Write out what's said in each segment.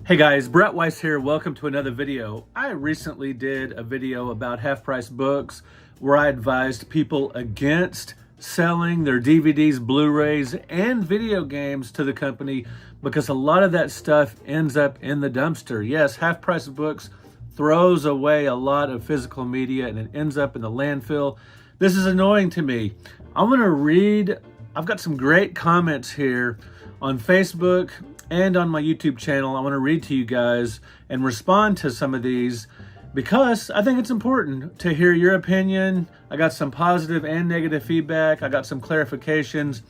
Hey guys, Brett Weiss here. Welcome to another video. I recently did a video about half-price books where I advised people against selling their DVDs, Blu-rays, and video games to the company because a lot of that stuff ends up in the dumpster. Yes, half-price books throws away a lot of physical media and it ends up in the landfill. This is annoying to me. I'm gonna read, I've got some great comments here on Facebook and on my YouTube channel. I want to read to you guys and respond to some of these because I think it's important to hear your opinion. I got some positive and negative feedback. I got some clarifications,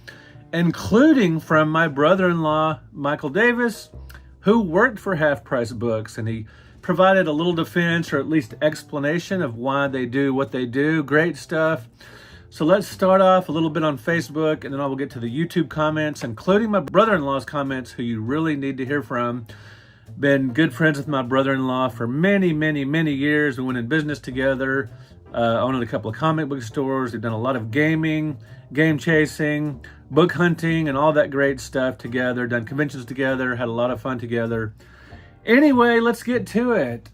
including from my brother-in-law, Michael Davis, who worked for Half Price Books, and he provided a little defense or at least explanation of why they do what they do. Great stuff. So let's start off a little bit on Facebook, and then I will get to the YouTube comments, including my brother-in-law's comments, who you really need to hear from. Been good friends with my brother-in-law for many, many, many years. We went in business together, owned a couple of comic book stores. We've done a lot of gaming, game chasing, book hunting, and all that great stuff together. Done conventions together, had a lot of fun together. Anyway, let's get to it.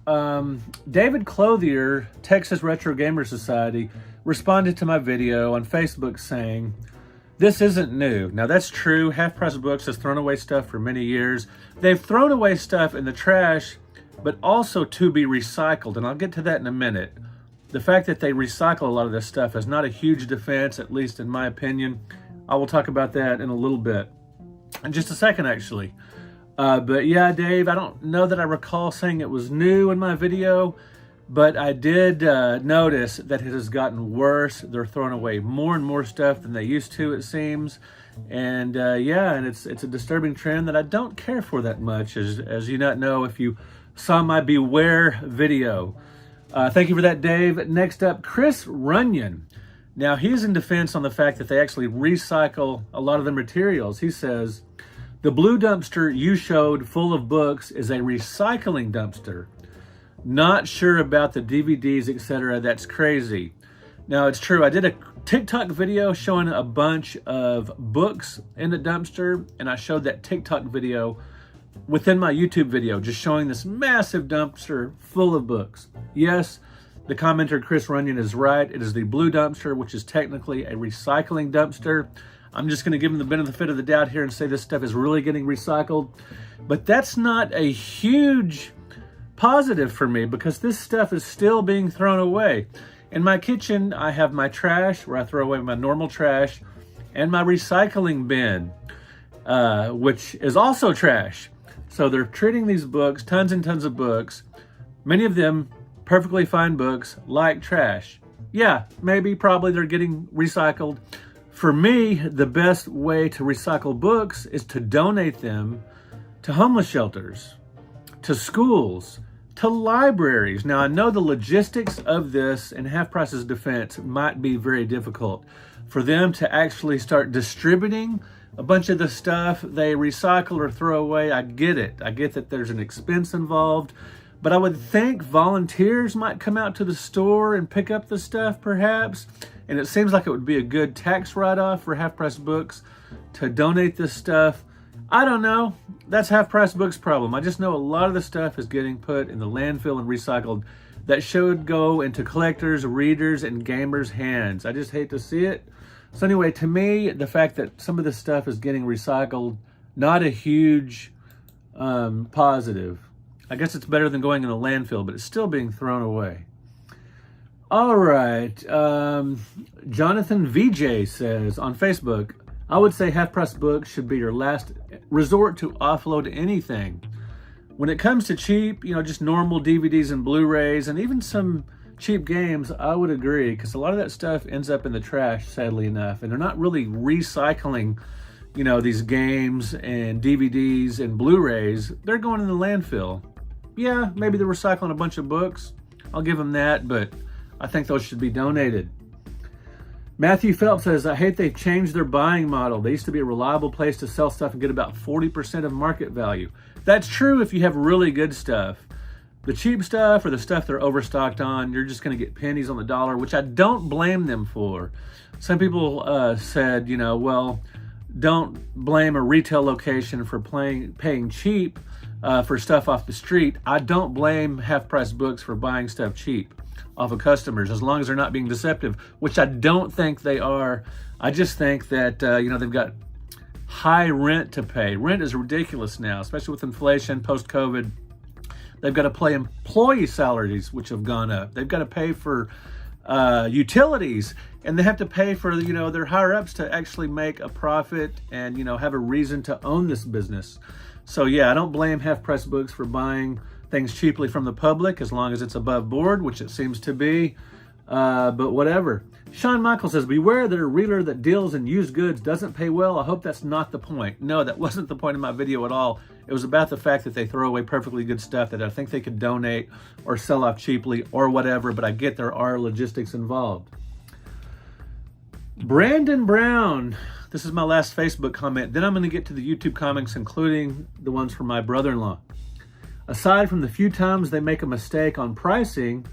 David Clothier, Texas Retro Gamer Society, responded to my video on Facebook saying, "This isn't new." Now that's true. Half Price Books has thrown away stuff for many years. They've thrown away stuff in the trash, but also to be recycled. And I'll get to that in a minute. The fact that they recycle a lot of this stuff is not a huge defense, at least in my opinion. I will talk about that in a little bit. In just a second, actually. But yeah, Dave, I don't know that I recall saying it was new in my video, but I did notice that it has gotten worse. They're throwing away more and more stuff than they used to, it seems. And yeah, and it's a disturbing trend that I don't care for that much, as you not know if you saw my Beware video. Thank you for that, Dave. Next up, Chris Runyon. Now, he's in defense on the fact that they actually recycle a lot of the materials. He says, "The blue dumpster you showed full of books is a recycling dumpster. Not sure about the DVDs, etc. That's crazy." Now, it's true. I did a TikTok video showing a bunch of books in the dumpster, and I showed that TikTok video within my YouTube video, just showing this massive dumpster full of books. Yes, the commenter Chris Runyon is right. It is the blue dumpster, which is technically a recycling dumpster. I'm just going to give him the benefit of the doubt here and say this stuff is really getting recycled. But that's not a huge positive for me because this stuff is still being thrown away. In my kitchen, I have my trash where I throw away my normal trash and my recycling bin, which is also trash. So they're treating these books, tons and tons of books, many of them perfectly fine books, like trash. Yeah, maybe, probably they're getting recycled. For me, the best way to recycle books is to donate them to homeless shelters, to schools, to libraries. Now, I know the logistics of this in Half Price's defense might be very difficult for them to actually start distributing a bunch of the stuff they recycle or throw away. I get it. I get that there's an expense involved, but I would think volunteers might come out to the store and pick up the stuff perhaps. And it seems like it would be a good tax write-off for Half Price Books to donate this stuff. I don't know. That's Half Price Books' problem. I just know a lot of the stuff is getting put in the landfill and recycled that should go into collectors, readers, and gamers' hands. I just hate to see it. So anyway, to me, the fact that some of this stuff is getting recycled, not a huge positive. I guess it's better than going in a landfill, but it's still being thrown away. All right. Jonathan VJ says on Facebook, "I would say Half Price Books should be your last resort to offload anything. When it comes to cheap, just normal DVDs and Blu-rays and even some cheap games, I would agree, because a lot of that stuff ends up in the trash, sadly enough, and they're not really recycling, these games and DVDs and Blu-rays. They're going in the landfill. Yeah, maybe they're recycling a bunch of books. I'll give them that, but I think those should be donated." Matthew Phelps says, "I hate they've changed their buying model. They used to be a reliable place to sell stuff and get about 40% of market value." That's true if you have really good stuff. The cheap stuff or the stuff they're overstocked on, you're just going to get pennies on the dollar, which I don't blame them for. Some people said, well, don't blame a retail location for paying cheap for stuff off the street. I don't blame half-price books for buying stuff cheap off of customers, as long as they're not being deceptive, which I don't think they are. I just think that, they've got high rent to pay. Rent is ridiculous now, especially with inflation, post-COVID. They've got to pay employee salaries, which have gone up. They've got to pay for utilities, and they have to pay for, their higher-ups to actually make a profit and, have a reason to own this business. So, yeah, I don't blame half-price books for buying things cheaply from the public, as long as it's above board, which it seems to be, but whatever. Sean Michael says, beware that a retailer that deals in used goods doesn't pay well. I hope that's not the point. No, that wasn't the point of my video at all. It was about the fact that they throw away perfectly good stuff that I think they could donate or sell off cheaply or whatever, but I get there are logistics involved. Brandon Brown, this is my last Facebook comment. Then I'm going to get to the YouTube comments, including the ones from my brother-in-law. Aside from the few times they make a mistake on pricing,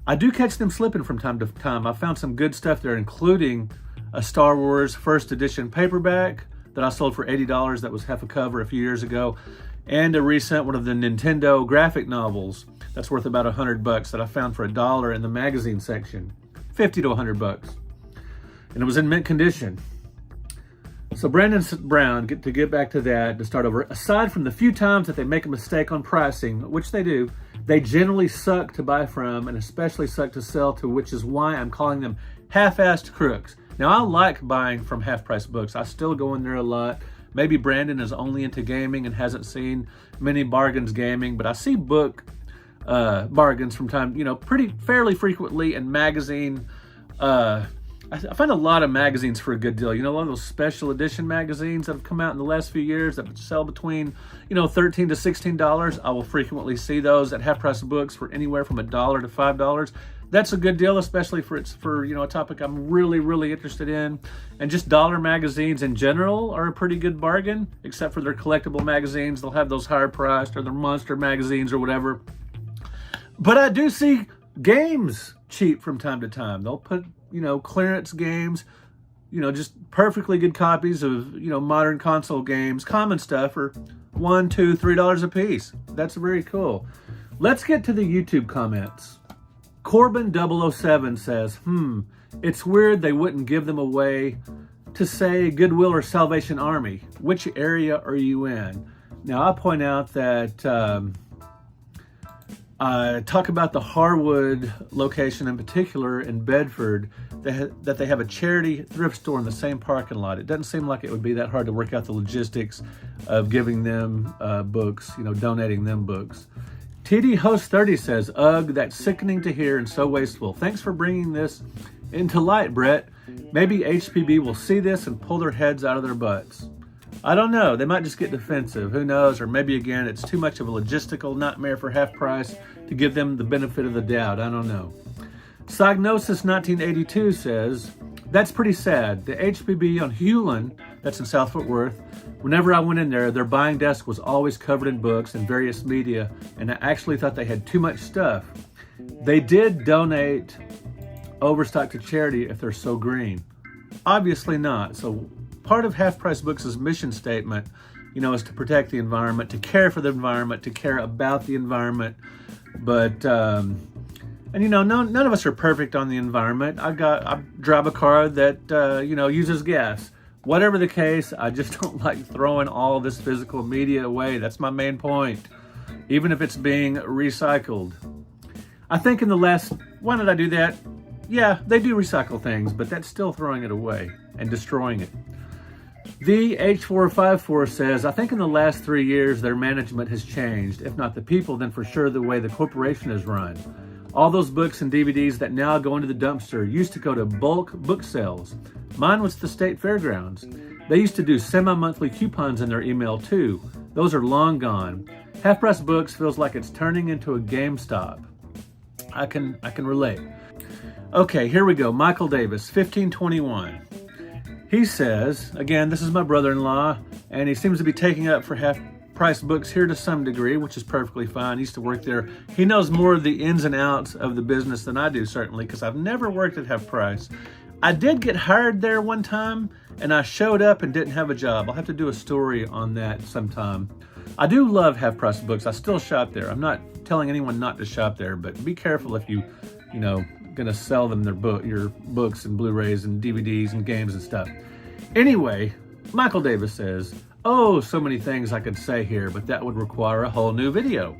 I do catch them slipping from time to time. I found some good stuff there, including a Star Wars first edition paperback that I sold for $80. That was half a cover a few years ago. And a recent one of the Nintendo graphic novels that's worth about $100 that I found for $1 in the magazine section. 50 to $100. And it was in mint condition. So Brandon Brown, to get back to that, to start over, aside from the few times that they make a mistake on pricing, which they do, they generally suck to buy from and especially suck to sell to, which is why I'm calling them half-assed crooks. Now, I like buying from half-price books. I still go in there a lot. Maybe Brandon is only into gaming and hasn't seen many bargains gaming, but I see book bargains from time, fairly frequently, and magazine. I find a lot of magazines for a good deal. A lot of those special edition magazines that have come out in the last few years that sell between, $13 to $16. I will frequently see those at half-price books for anywhere from $1 to $5. That's a good deal, especially for a topic I'm really, really interested in. And just dollar magazines in general are a pretty good bargain, except for their collectible magazines. They'll have those higher priced, or their monster magazines or whatever. But I do see games cheap from time to time. They'll put clearance games, just perfectly good copies of, modern console games, common stuff for $1, $2, $3 a piece. That's very cool. Let's get to the YouTube comments. Corbin007 says, it's weird they wouldn't give them away to, say, Goodwill or Salvation Army. Which area are you in? Now, I'll point out that talk about the Harwood location in particular in Bedford, that they have a charity thrift store in the same parking lot. It doesn't seem like it would be that hard to work out the logistics of giving them books, donating them books. TD Host 30 says, ugh, that's sickening to hear and so wasteful. Thanks for bringing this into light, Brett. Maybe HPB will see this and pull their heads out of their butts. I don't know. They might just get defensive. Who knows? Or maybe, again, it's too much of a logistical nightmare for half price to give them the benefit of the doubt. I don't know. Psygnosis 1982 says, that's pretty sad. The HPB on Hewlin, that's in South Fort Worth, whenever I went in there, their buying desk was always covered in books and various media, and I actually thought they had too much stuff. They did donate overstock to charity if they're so green. Obviously not. So part of Half Price Books' mission statement, is to protect the environment, to care for the environment, to care about the environment. But, none of us are perfect on the environment. I drive a car that, uses gas. Whatever the case, I just don't like throwing all this physical media away. That's my main point. Even if it's being recycled. I think why did I do that? Yeah, they do recycle things, but that's still throwing it away and destroying it. The H454 says, I think in the last 3 years, their management has changed. If not the people, then for sure the way the corporation is run. All those books and DVDs that now go into the dumpster used to go to bulk book sales. Mine was the state fairgrounds. They used to do semi-monthly coupons in their email too. Those are long gone. Half Price Books feels like it's turning into a GameStop. I can relate. Okay, here we go. Michael Davis, 1521. He says, again, this is my brother-in-law, and he seems to be taking up for Half Price Books here to some degree, which is perfectly fine. He used to work there. He knows more of the ins and outs of the business than I do, certainly, because I've never worked at Half Price. I did get hired there one time, and I showed up and didn't have a job. I'll have to do a story on that sometime. I do love Half Price Books. I still shop there. I'm not telling anyone not to shop there, but be careful if you gonna sell them your books and Blu-rays and DVDs and games and stuff. Anyway, Michael Davis says, oh, so many things I could say here, but that would require a whole new video.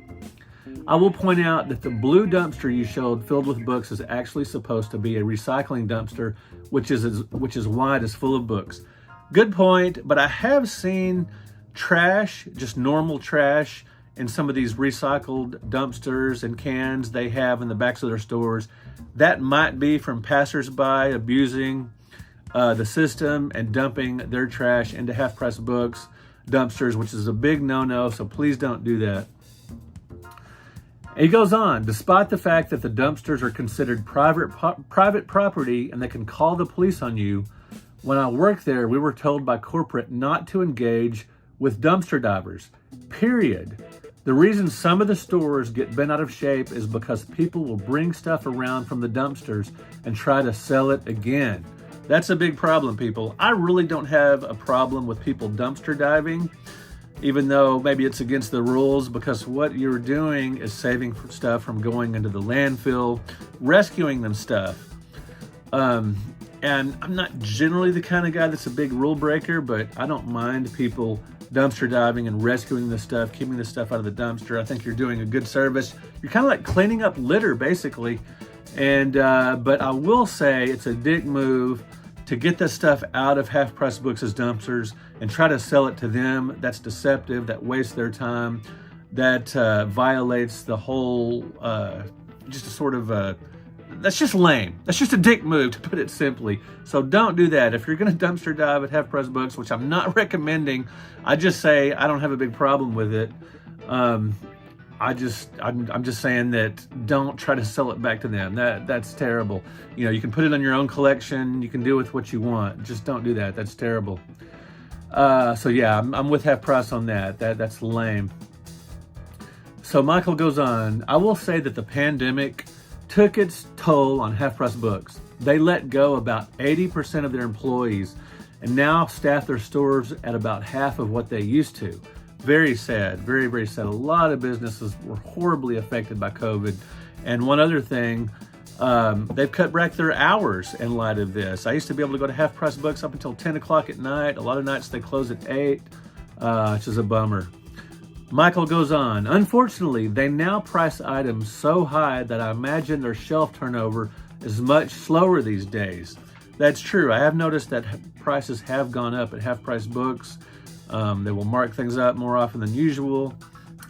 I will point out that the blue dumpster you showed filled with books is actually supposed to be a recycling dumpster, which is why it is full of books. Good point, but I have seen trash, just normal trash, in some of these recycled dumpsters and cans they have in the backs of their stores. That might be from passersby abusing the system and dumping their trash into Half Price Books dumpsters, which is a big no-no, so please don't do that. He goes on, despite the fact that the dumpsters are considered private property and they can call the police on you, when I worked there, we were told by corporate not to engage with dumpster divers, period. The reason some of the stores get bent out of shape is because people will bring stuff around from the dumpsters and try to sell it again. That's a big problem, people. I really don't have a problem with people dumpster diving, even though maybe it's against the rules, because what you're doing is saving stuff from going into the landfill, rescuing them stuff. And I'm not generally the kind of guy that's a big rule breaker, but I don't mind people dumpster diving and rescuing the stuff, keeping the stuff out of the dumpster. I think you're doing a good service. You're kind of like cleaning up litter, basically. And but I will say it's a dick move to get this stuff out of Half Price Books as dumpsters and try to sell it to them. That's deceptive. That wastes their time. That violates the whole, just a sort of, that's just lame. That's just a dick move, to put it simply. So don't do that. If you're going to dumpster dive at Half Price Books, which I'm not recommending, I just say I don't have a big problem with it. I'm just saying that don't try to sell it back to them. That's terrible. You can put it on your own collection. You can do with what you want. Just don't do that. That's terrible. So yeah, I'm with Half Price on that. That's lame. So Michael goes on, I will say that the pandemic took its toll on Half Price Books. They let go about 80% of their employees and now staff their stores at about half of what they used to. Very sad, very, very sad. A lot of businesses were horribly affected by COVID. And one other thing, they've cut back their hours in light of this. I used to be able to go to Half Price Books up until 10 o'clock at night. A lot of nights they close at 8, which is a bummer. Michael goes on, unfortunately, they now price items so high that I imagine their shelf turnover is much slower these days. That's true. I have noticed that prices have gone up at Half Price Books. They will mark things up more often than usual,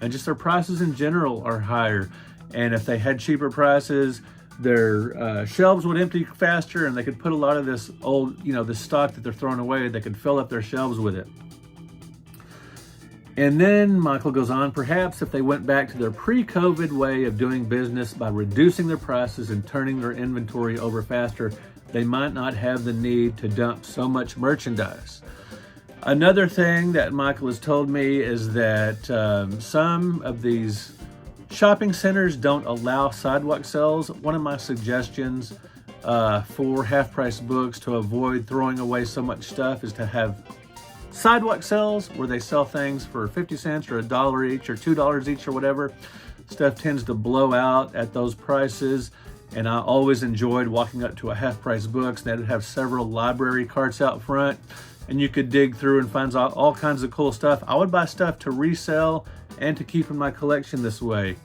and just their prices in general are higher. And if they had cheaper prices, their shelves would empty faster, and they could put a lot of this old, this stock that they're throwing away, they could fill up their shelves with it. And then Michael goes on, perhaps if they went back to their pre-COVID way of doing business by reducing their prices and turning their inventory over faster, they might not have the need to dump so much merchandise. Another thing that Michael has told me is that some of these shopping centers don't allow sidewalk sales. One of my suggestions for Half Price Books to avoid throwing away so much stuff is to have sidewalk sales where they sell things for 50 cents or $1 each or $2 each or whatever. Stuff tends to blow out at those prices. And I always enjoyed walking up to a Half Price Books. They'd have several library carts out front, and you could dig through and find all kinds of cool stuff. I would buy stuff to resell and to keep in my collection this way.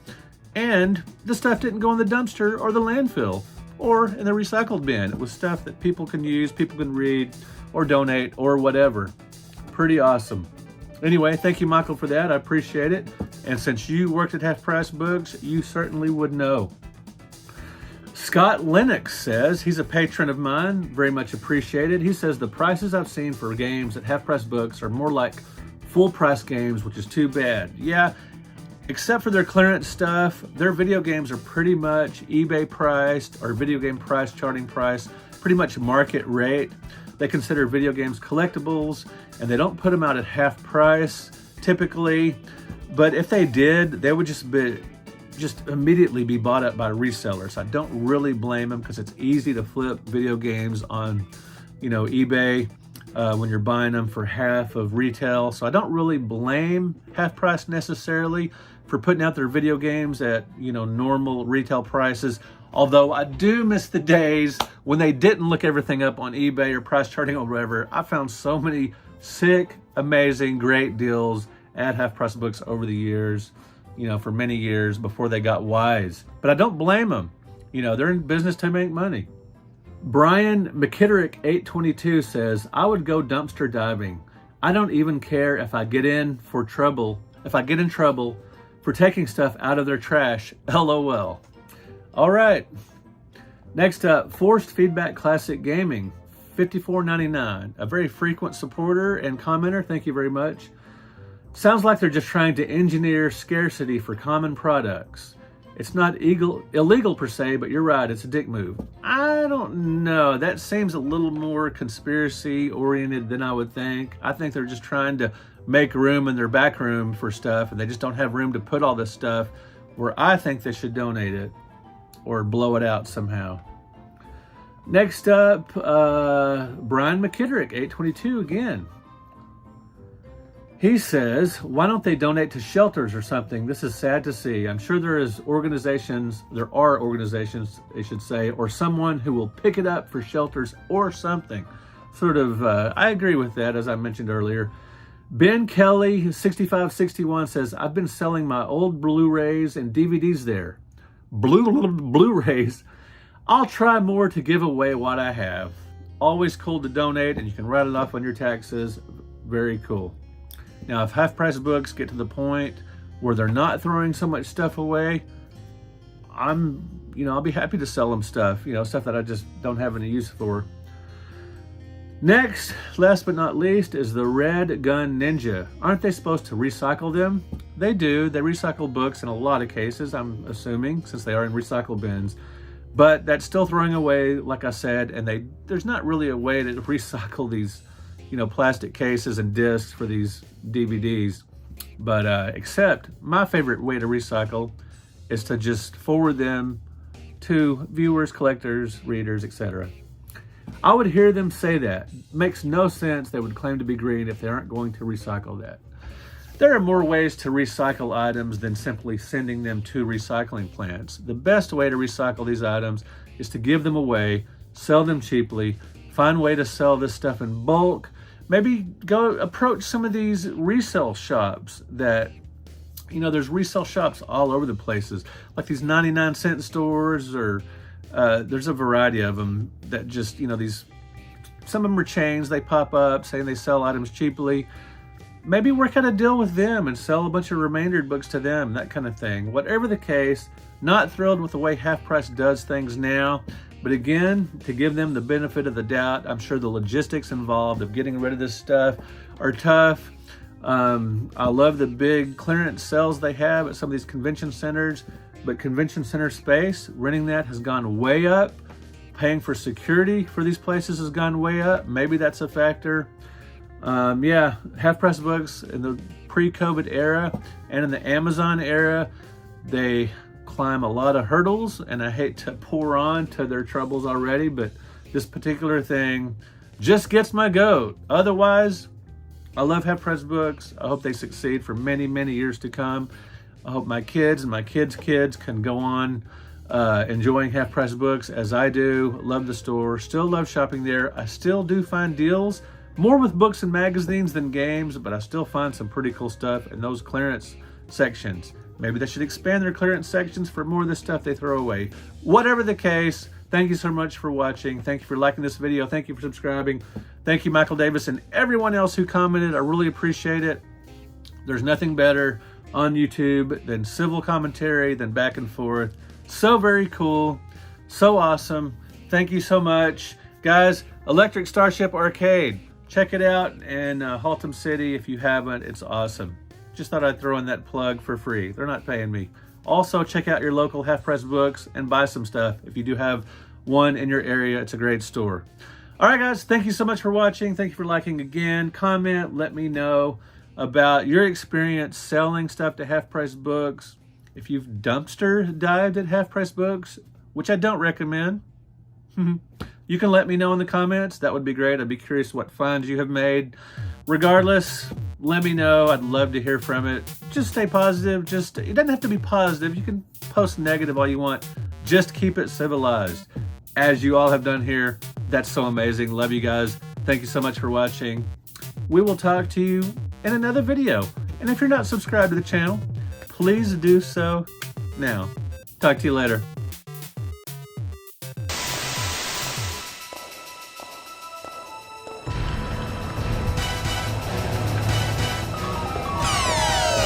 And the stuff didn't go in the dumpster or the landfill or in the recycled bin. It was stuff that people can use, people can read or donate or whatever. Pretty awesome. Anyway, thank you, Michael, for that. I appreciate it. And since you worked at Half Price Books, you certainly would know. Scott Lennox says, he's a patron of mine, very much appreciated. He says the prices I've seen for games at Half Price Books are more like full price games, which is too bad. Yeah, except for their clearance stuff, their video games are pretty much eBay priced or video game price, charting price, pretty much market rate. They consider video games collectibles, and they don't put them out at half price typically. But if they did, they would just immediately be bought up by resellers. I don't really blame them because it's easy to flip video games on, eBay. when you're buying them for half of retail. So I don't really blame Half Price necessarily for putting out their video games at, normal retail prices. Although I do miss the days when they didn't look everything up on eBay or price charting or whatever. I found so many sick, amazing, great deals at Half Price Books over the years, for many years before they got Weiss. But I don't blame them. They're in business to make money. Brian McKitterick 822 says, I would go dumpster diving. I don't even care if I get in trouble for taking stuff out of their trash. LOL. All right. Next up, Forced Feedback Classic Gaming, $54.99. A very frequent supporter and commenter. Thank you very much. Sounds like they're just trying to engineer scarcity for common products. It's not illegal per se, but you're right, it's a dick move. I don't know. That seems a little more conspiracy oriented than I would think. I think they're just trying to make room in their back room for stuff, and they just don't have room to put all this stuff where I think they should donate it or blow it out somehow. Next up, Brian McKitterick, 822 again. He says, why don't they donate to shelters or something? This is sad to see. I'm sure there are organizations, they should say, or someone who will pick it up for shelters or something. I agree with that, as I mentioned earlier. Ben Kelly, 6561, says, I've been selling my old Blu-rays and DVDs there. Blu-rays. I'll try more to give away what I have. Always cool to donate, and you can write it off on your taxes. Very cool. Now, if Half Price Books get to the point where they're not throwing so much stuff away, I'll be happy to sell them stuff, stuff that I just don't have any use for. Next, last but not least, is the Red Gun Ninja. Aren't they supposed to recycle them? They do. They recycle books in a lot of cases, I'm assuming, since they are in recycle bins. But that's still throwing away, like I said, and there's not really a way to recycle these plastic cases and discs for these DVDs. But except my favorite way to recycle is to just forward them to viewers, collectors, readers, etc. I would hear them say that. Makes no sense they would claim to be green if they aren't going to recycle that. There are more ways to recycle items than simply sending them to recycling plants. The best way to recycle these items is to give them away, sell them cheaply, find a way to sell this stuff in bulk. Maybe go approach some of these resale shops that, there's resale shops all over the places, like these 99-cent stores, or there's a variety of them that just, some of them are chains, they pop up saying they sell items cheaply. Maybe work out a deal with them and sell a bunch of remaindered books to them, that kind of thing. Whatever the case, not thrilled with the way Half Price does things now. But again, to give them the benefit of the doubt, I'm sure the logistics involved of getting rid of this stuff are tough. I love the big clearance sales they have at some of these convention centers, but convention center space, renting that has gone way up. Paying for security for these places has gone way up. Maybe that's a factor. Half Price Books in the pre-COVID era and in the Amazon era, they climb a lot of hurdles, and I hate to pour on to their troubles already, but this particular thing just gets my goat. Otherwise, I love Half Price Books. I hope they succeed for many, many years to come. I hope my kids and my kids' kids can go on enjoying Half Price Books as I do. Love the store, still love shopping there. I still do find deals, more with books and magazines than games, but I still find some pretty cool stuff in those clearance sections. Maybe they should expand their clearance sections for more of the stuff they throw away. Whatever the case, thank you so much for watching. Thank you for liking this video. Thank you for subscribing. Thank you, Michael Davis, and everyone else who commented. I really appreciate it. There's nothing better on YouTube than civil commentary, than back and forth. So very cool. So awesome. Thank you so much. Guys, Electric Starship Arcade. Check it out in Haltom City if you haven't. It's awesome. Just thought I'd throw in that plug for free. They're not paying me. Also, check out your local Half Price Books and buy some stuff. If you do have one in your area, it's a great store. All right, guys, thank you so much for watching. Thank you for liking again. Comment, let me know about your experience selling stuff to Half Price Books. If you've dumpster dived at Half Price Books, which I don't recommend. you can let me know in the comments. That would be great. I'd be curious what finds you have made. Regardless, let me know. I'd love to hear from it. Just stay positive. It doesn't have to be positive. You can post negative all you want. Just keep it civilized. As you all have done here. That's so amazing. Love you guys. Thank you so much for watching. We will talk to you in another video. And if you're not subscribed to the channel, please do so now. Talk to you later.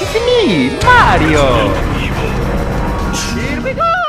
It's me, Mario! Here we go!